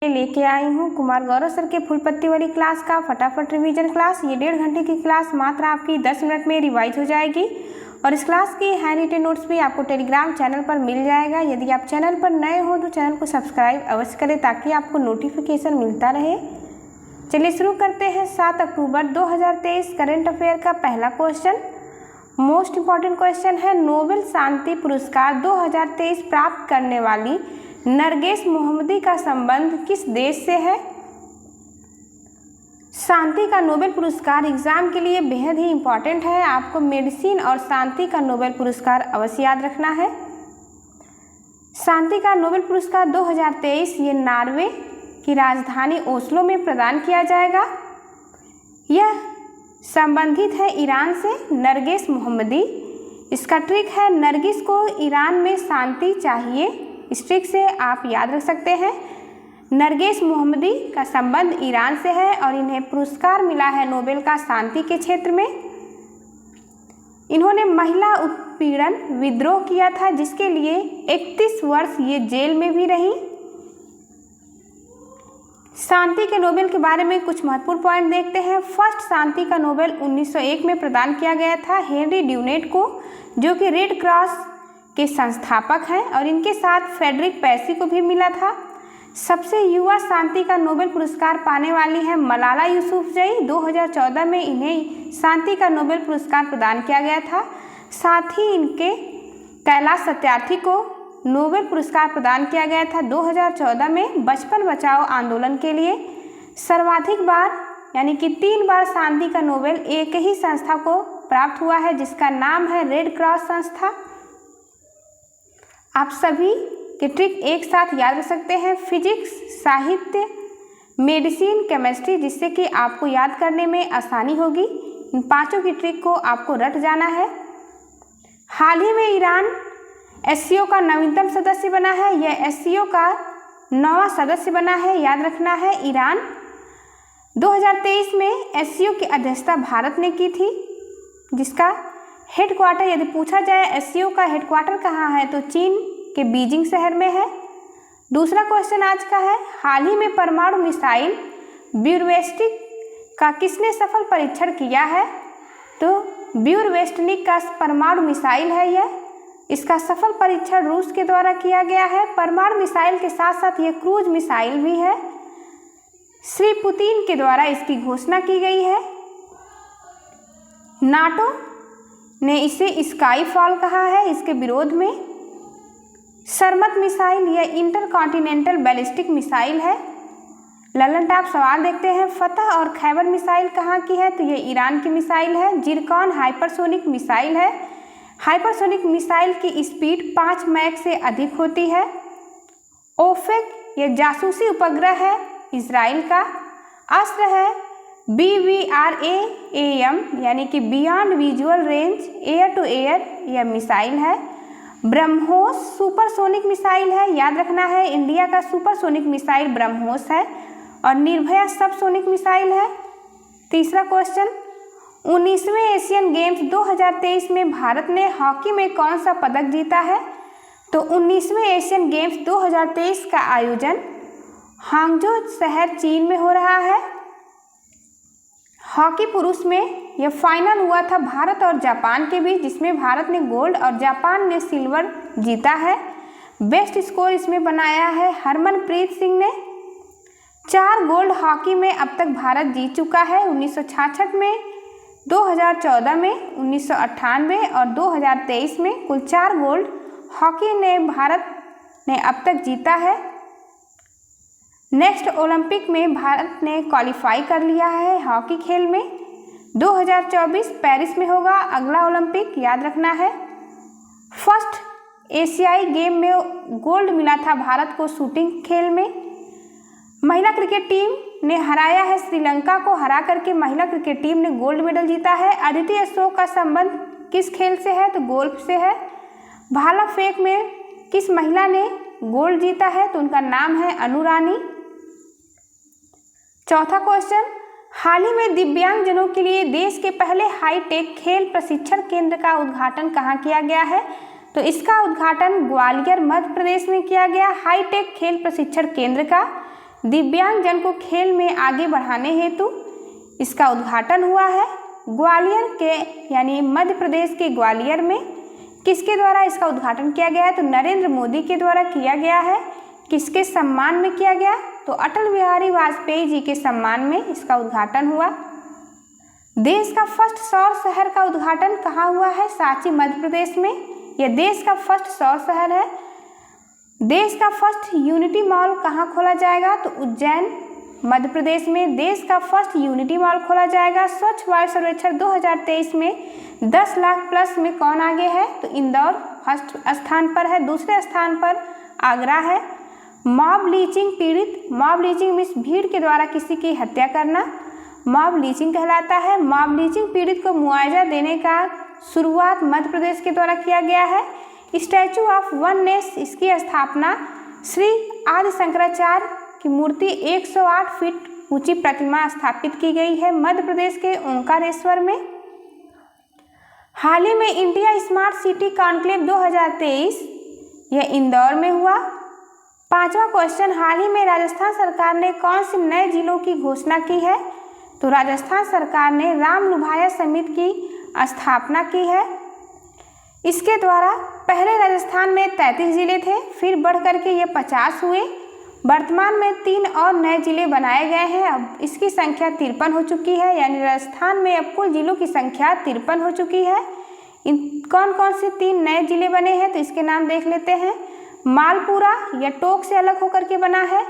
लेके आई हूँ कुमार गौरव सर के फुल पत्ती वाली क्लास का फटाफट रिवीजन क्लास। ये 1.5 घंटे की क्लास मात्र आपकी 10 मिनट में रिवाइज हो जाएगी और इस क्लास की हैंड रिटन नोट्स भी आपको टेलीग्राम चैनल पर मिल जाएगा। यदि आप चैनल पर नए हो तो चैनल को सब्सक्राइब अवश्य करें ताकि आपको नोटिफिकेशन मिलता रहे। चलिए शुरू करते हैं। 7 अक्टूबर 2023 करंट अफेयर का पहला क्वेश्चन, मोस्ट इंपॉर्टेंट क्वेश्चन है। नोबेल शांति पुरस्कार 2023 प्राप्त करने वाली नरगिस मोहम्मदी का संबंध किस देश से है? शांति का नोबेल पुरस्कार एग्जाम के लिए बेहद ही इम्पॉर्टेंट है। आपको मेडिसिन और शांति का नोबेल पुरस्कार अवश्य याद रखना है। शांति का नोबेल पुरस्कार 2023 ये नॉर्वे की राजधानी ओस्लो में प्रदान किया जाएगा। यह संबंधित है ईरान से नरगिस मोहम्मदी। इसका ट्रिक है, नरगिस को ईरान में शांति चाहिए। इस ट्रिक से आप याद रख सकते हैं। नरगिस मोहम्मदी का संबंध ईरान से है और इन्हें पुरस्कार मिला है नोबेल का शांति के क्षेत्र में। इन्होंने महिला उत्पीड़न विद्रोह किया था जिसके लिए 31 वर्ष ये जेल में भी रही। शांति के नोबेल के बारे में कुछ महत्वपूर्ण पॉइंट देखते हैं। फर्स्ट शांति का नोबेल 1901 में प्रदान किया गया था हेनरी ड्यूनेट को, जो कि रेड क्रॉस के संस्थापक हैं, और इनके साथ फ्रेडरिक पैसी को भी मिला था। सबसे युवा शांति का नोबेल पुरस्कार पाने वाली हैं मलाला यूसुफजई। 2014 में इन्हें शांति का नोबेल पुरस्कार प्रदान किया गया था। साथ ही इनके कैलाश सत्यार्थी को नोबेल पुरस्कार प्रदान किया गया था 2014 में बचपन बचाओ आंदोलन के लिए। सर्वाधिक बार यानी कि 3 बार शांति का नोबेल एक ही संस्था को प्राप्त हुआ है जिसका नाम है रेड क्रॉस संस्था। आप सभी के ट्रिक एक साथ याद रख सकते हैं, फिजिक्स, साहित्य, मेडिसिन, केमिस्ट्री, जिससे कि आपको याद करने में आसानी होगी। इन पांचों की ट्रिक को आपको रट जाना है। हाल ही में ईरान एससीओ का नवीनतम सदस्य बना है। यह एससीओ का 9वां सदस्य बना है, याद रखना है। ईरान 2023 में एससीओ की अध्यक्षता भारत ने की थी, जिसका हेडक्वार्टर यदि पूछा जाए एससीओ का हेडक्वार्टर कहाँ है तो चीन के बीजिंग शहर में है। दूसरा क्वेश्चन आज का है, हाल ही में परमाणु मिसाइल ब्यूरवेस्टिक का किसने सफल परीक्षण किया है? तो ब्यूरवेस्टनिक का परमाणु मिसाइल है यह। इसका सफल परीक्षण रूस के द्वारा किया गया है। परमाणु मिसाइल के साथ साथ ये क्रूज मिसाइल भी है। श्री पुतिन के द्वारा इसकी घोषणा की गई है। नाटो ने इसे स्काई फॉल कहा है इसके विरोध में। सरमत मिसाइल यह इंटरकॉन्टिनेंटल बैलिस्टिक मिसाइल है। ललन टाप सवाल देखते हैं, फतह और खैबर मिसाइल कहाँ की है? तो ये ईरान की मिसाइल है। जिरकॉन हाइपरसोनिक मिसाइल है। हाइपरसोनिक मिसाइल की स्पीड 5 मैक से अधिक होती है। ओफेक यह जासूसी उपग्रह है इजराइल का। अस्त्र है BVRAAM यानी कि beyond visual range air to air, यह मिसाइल है। ब्रह्मोस सुपरसोनिक मिसाइल है, याद रखना है। इंडिया का सुपरसोनिक मिसाइल ब्रह्मोस है और निर्भया सबसोनिक मिसाइल है। तीसरा क्वेश्चन, 19वें एशियन गेम्स 2023 में भारत ने हॉकी में कौन सा पदक जीता है? तो 19वें एशियन गेम्स 2023 का आयोजन हांगझो शहर चीन में हो रहा है। हॉकी पुरुष में यह फाइनल हुआ था भारत और जापान के बीच, जिसमें भारत ने गोल्ड और जापान ने सिल्वर जीता है। बेस्ट स्कोर इसमें बनाया है हरमनप्रीत सिंह ने। 4 गोल्ड हॉकी में अब तक भारत जीत चुका है। 1966 में, 2014 में, 1998 और 2023 में कुल 4 गोल्ड हॉकी ने भारत ने अब तक जीता है। नेक्स्ट ओलंपिक में भारत ने क्वालिफाई कर लिया है हॉकी खेल में। 2024 पेरिस में होगा अगला ओलंपिक, याद रखना है। फर्स्ट एशियाई गेम में गोल्ड मिला था भारत को शूटिंग खेल में। महिला क्रिकेट टीम ने हराया है श्रीलंका को, हरा करके महिला क्रिकेट टीम ने गोल्ड मेडल जीता है। अदिति अशोक का संबंध किस खेल से है? तो गोल्फ से है। भाला फेंक में किस महिला ने गोल्ड जीता है? तो उनका नाम है अनु रानी। चौथा क्वेश्चन, हाल ही में दिव्यांगजनों के लिए देश के पहले हाईटेक खेल प्रशिक्षण केंद्र का उद्घाटन कहाँ किया गया है? तो इसका उद्घाटन ग्वालियर मध्य प्रदेश में किया गया हाईटेक खेल प्रशिक्षण केंद्र का। दिव्यांग जन को खेल में आगे बढ़ाने हेतु इसका उद्घाटन हुआ है। ग्वालियर के यानी मध्य प्रदेश के ग्वालियर में किसके द्वारा इसका उद्घाटन किया गया है? तो नरेंद्र मोदी के द्वारा किया गया है। किसके सम्मान में किया गया? तो अटल बिहारी वाजपेयी जी के सम्मान में इसका उद्घाटन हुआ। देश का फर्स्ट सौर शहर का उद्घाटन कहाँ हुआ है? सांची मध्य प्रदेश में। यह देश का फर्स्ट सौर शहर है। देश का फर्स्ट यूनिटी मॉल कहाँ खोला जाएगा? तो उज्जैन मध्य प्रदेश में देश का फर्स्ट यूनिटी मॉल खोला जाएगा। स्वच्छ वायु सर्वेक्षण 2023 में 10 लाख प्लस में कौन आगे है? तो इंदौर फर्स्ट स्थान पर है। दूसरे स्थान पर आगरा है। मॉब लीचिंग पीड़ित, मॉब लीचिंग मीन्स भीड़ के द्वारा किसी की हत्या करना मॉब लीचिंग कहलाता है। मॉब लीचिंग पीड़ित को मुआवजा देने का शुरुआत मध्य प्रदेश के द्वारा किया गया है। स्टैचू ऑफ वननेस, इसकी स्थापना श्री आदि शंकराचार्य की मूर्ति 108 फीट ऊंची प्रतिमा स्थापित की गई है मध्य प्रदेश के ओंकारेश्वर में। हाल ही में इंडिया स्मार्ट सिटी कॉन्क्लेव 2023 यह इंदौर में हुआ। 5वां क्वेश्चन, हाल ही में राजस्थान सरकार ने कौन से नए जिलों की घोषणा की है? तो राजस्थान सरकार ने रामनुभाया समिति की स्थापना की है। इसके द्वारा पहले राजस्थान में 33 जिले थे, फिर बढ़ करके ये 50 हुए। वर्तमान में 3 और नए जिले बनाए गए हैं। अब इसकी संख्या 53 हो चुकी है, यानी राजस्थान में अब कुल जिलों की संख्या 53 हो चुकी है। इन कौन कौन से 3 नए जिले बने हैं? तो इसके नाम देख लेते हैं। मालपुरा यह टोंक से अलग होकर के बना है।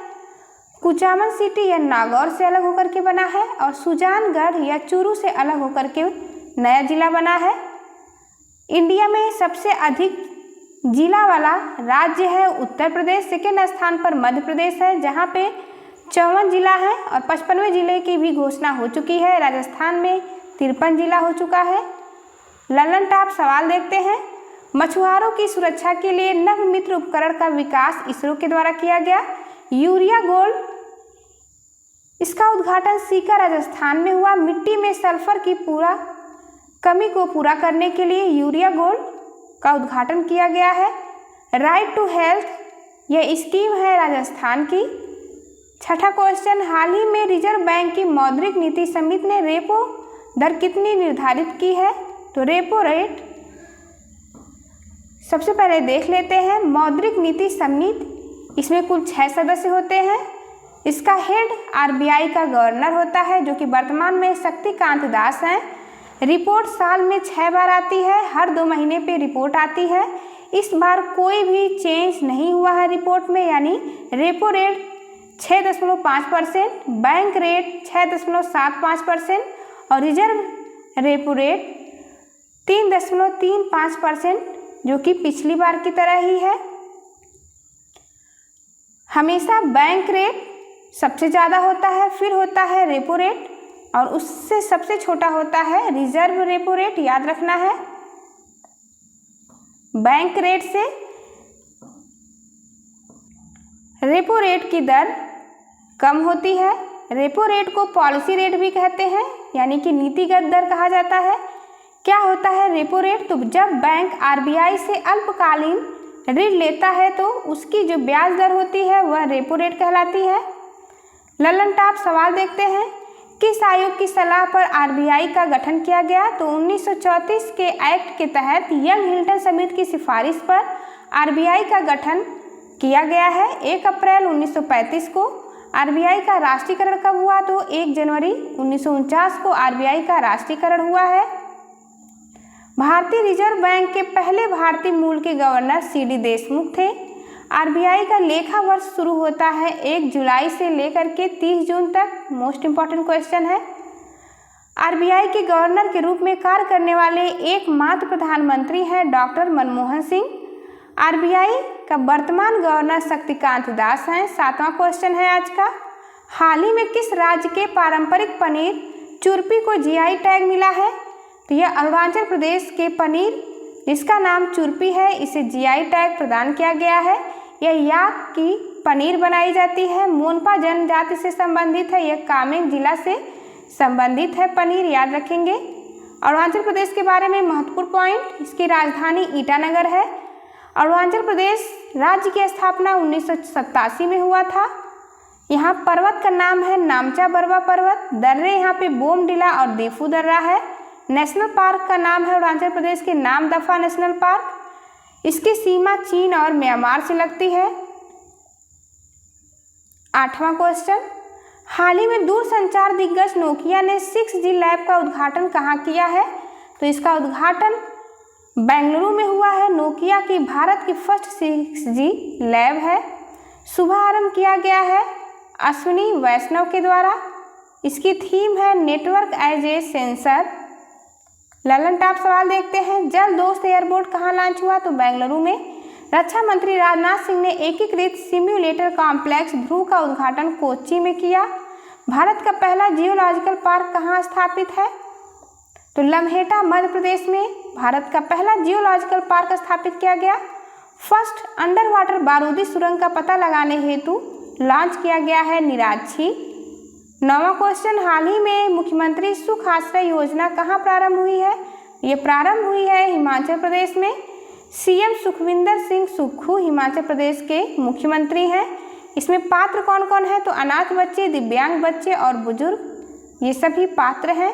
कुचामन सिटी यह नागौर से अलग होकर के बना है। और सुजानगढ़ यह चूरू से अलग होकर के नया जिला बना है। इंडिया में सबसे अधिक जिला वाला राज्य है उत्तर प्रदेश। सेकेंड स्थान पर मध्य प्रदेश है, जहाँ पे 54 जिला है और 55वें जिले की भी घोषणा हो चुकी है। राजस्थान में 53 जिला हो चुका है। ललन टॉप सवाल देखते हैं। मछुआरों की सुरक्षा के लिए नवमित्र उपकरण का विकास इसरो के द्वारा किया गया। यूरिया गोल्ड, इसका उद्घाटन सीकर राजस्थान में हुआ। मिट्टी में सल्फर की कमी को पूरा करने के लिए यूरिया गोल्ड का उद्घाटन किया गया है। राइट टू हेल्थ यह स्कीम है राजस्थान की। 6ठा क्वेश्चन, हाल ही में रिजर्व बैंक की मौद्रिक नीति समिति ने रेपो दर कितनी निर्धारित की है? तो रेपो रेट सबसे पहले देख लेते हैं। मौद्रिक नीति समिति, इसमें कुल 6 सदस्य होते हैं। इसका हेड आरबीआई का गवर्नर होता है, जो कि वर्तमान में शक्तिकांत दास हैं। रिपोर्ट साल में 6 बार आती है, हर 2 महीने पे रिपोर्ट आती है। इस बार कोई भी चेंज नहीं हुआ है रिपोर्ट में, यानी रेपो रेट 6.5%, बैंक रेट 6.75% और रिजर्व रेपो रेट 3.35%, जो कि पिछली बार की तरह ही है। हमेशा बैंक रेट सबसे ज़्यादा होता है, फिर होता है रेपो रेट और उससे सबसे छोटा होता है रिजर्व रेपो रेट, याद रखना है। बैंक रेट से रेपो रेट की दर कम होती है। रेपो रेट को पॉलिसी रेट भी कहते हैं, यानी कि नीतिगत दर कहा जाता है। क्या होता है रेपो रेट? तो जब बैंक आरबीआई से अल्पकालीन ऋण लेता है तो उसकी जो ब्याज दर होती है वह रेपो रेट कहलाती है। ललन टॉप सवाल देखते हैं। किस आयोग की सलाह पर आरबीआई का गठन किया गया? तो 1934 के एक्ट के तहत यंग हिल्टन समिति की सिफारिश पर आरबीआई का गठन किया गया है। 1 अप्रैल 1935 को आरबीआई का राष्ट्रीयकरण कब हुआ? तो 1 जनवरी 1949 को आरबीआई का राष्ट्रीयकरण हुआ है। भारतीय रिजर्व बैंक के पहले भारतीय मूल के गवर्नर सीडी देशमुख थे। आरबीआई का लेखा वर्ष शुरू होता है 1 जुलाई से लेकर के 30 जून तक। मोस्ट इंपॉर्टेंट क्वेश्चन है। आरबीआई के गवर्नर के रूप में कार्य करने वाले एकमात्र प्रधानमंत्री हैं डॉक्टर मनमोहन सिंह। आरबीआई का वर्तमान गवर्नर शक्तिकांत दास हैं। 7वां क्वेश्चन है आज का। हाल ही में किस राज्य के पारंपरिक पनीर चुरपी को जीआई टैग मिला है? तो यह अरुणाचल प्रदेश के पनीर जिसका नाम चुरपी है, इसे जीआई टैग प्रदान किया गया है। यह याक की पनीर बनाई जाती है, मोनपा जनजाति से संबंधित है। यह कामेंग जिला से संबंधित है पनीर, याद रखेंगे। अरुणाचल प्रदेश के बारे में महत्वपूर्ण पॉइंट, इसकी राजधानी ईटानगर है। अरुणाचल प्रदेश राज्य की स्थापना 1987 में हुआ था। यहाँ पर्वत का नाम है नामचा बरवा पर्वत। दर्रे यहाँ पे बोमडिला और देफू दर्रा है। नेशनल पार्क का नाम है अरुणाचल प्रदेश के नामदफा नेशनल पार्क। इसकी सीमा चीन और म्यांमार से लगती है। 8वां क्वेश्चन, हाल ही में दूरसंचार दिग्गज नोकिया ने 6G लैब का उद्घाटन कहाँ किया है? तो इसका उद्घाटन बेंगलुरु में हुआ है। नोकिया की भारत की फर्स्ट 6G लैब है। शुभारंभ किया गया है अश्विनी वैष्णव के द्वारा। इसकी थीम है network as a sensor. Lallantop सवाल देखते हैं, जल दोस्त एयरपोर्ट कहाँ लॉन्च हुआ? तो बेंगलुरु में। रक्षा मंत्री राजनाथ सिंह ने एकीकृत सिम्युलेटर कॉम्प्लेक्स ध्रुव का उद्घाटन कोच्चि में किया। भारत का पहला जियोलॉजिकल पार्क कहाँ स्थापित है? तो लम्हेटा मध्य प्रदेश में भारत का पहला जियोलॉजिकल पार्क स्थापित किया गया। फर्स्ट अंडर वाटर बारूदी सुरंग का पता लगाने हेतु लॉन्च किया गया है निराक्षी। 9वां क्वेश्चन, हाल ही में मुख्यमंत्री सुख आश्रय योजना कहाँ प्रारंभ हुई है? ये प्रारंभ हुई है हिमाचल प्रदेश में। सीएम सुखविंदर सिंह सुक्खू हिमाचल प्रदेश के मुख्यमंत्री हैं। इसमें पात्र कौन कौन है? तो अनाथ बच्चे, दिव्यांग बच्चे और बुजुर्ग, ये सभी पात्र हैं।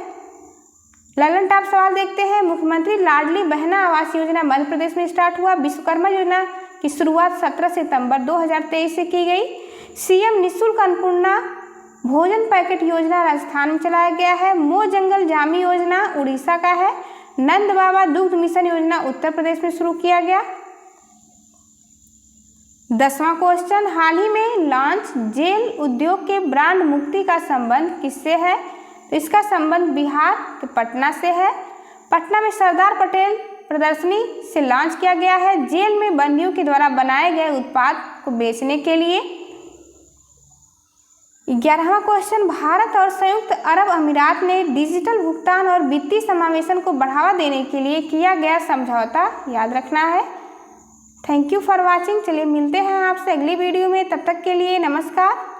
ललन टॉप सवाल देखते हैं, मुख्यमंत्री लाडली बहना आवास योजना मध्य प्रदेश में स्टार्ट हुआ। विश्वकर्मा योजना की शुरुआत 17 सितंबर 2023 से की गई। सीएम निःशुल्क अन्नपूर्णा भोजन पैकेट योजना राजस्थान में चलाया गया है। मो जंगल जामी योजना उड़ीसा का है। नंद बाबा दुग्ध मिशन योजना उत्तर प्रदेश में शुरू किया गया। 10वां क्वेश्चन, हाल ही में लॉन्च जेल उद्योग के ब्रांड मुक्ति का संबंध किससे है? तो इसका संबंध बिहार के पटना से है। पटना में सरदार पटेल प्रदर्शनी से लॉन्च किया गया है जेल में बंदियों के द्वारा बनाए गए उत्पाद को बेचने के लिए। 11वां क्वेश्चन, भारत और संयुक्त अरब अमीरात ने डिजिटल भुगतान और वित्तीय समावेशन को बढ़ावा देने के लिए किया गया समझौता याद रखना है। Thank you for watching. चलिए मिलते हैं आपसे अगली वीडियो में, तब तक के लिए नमस्कार।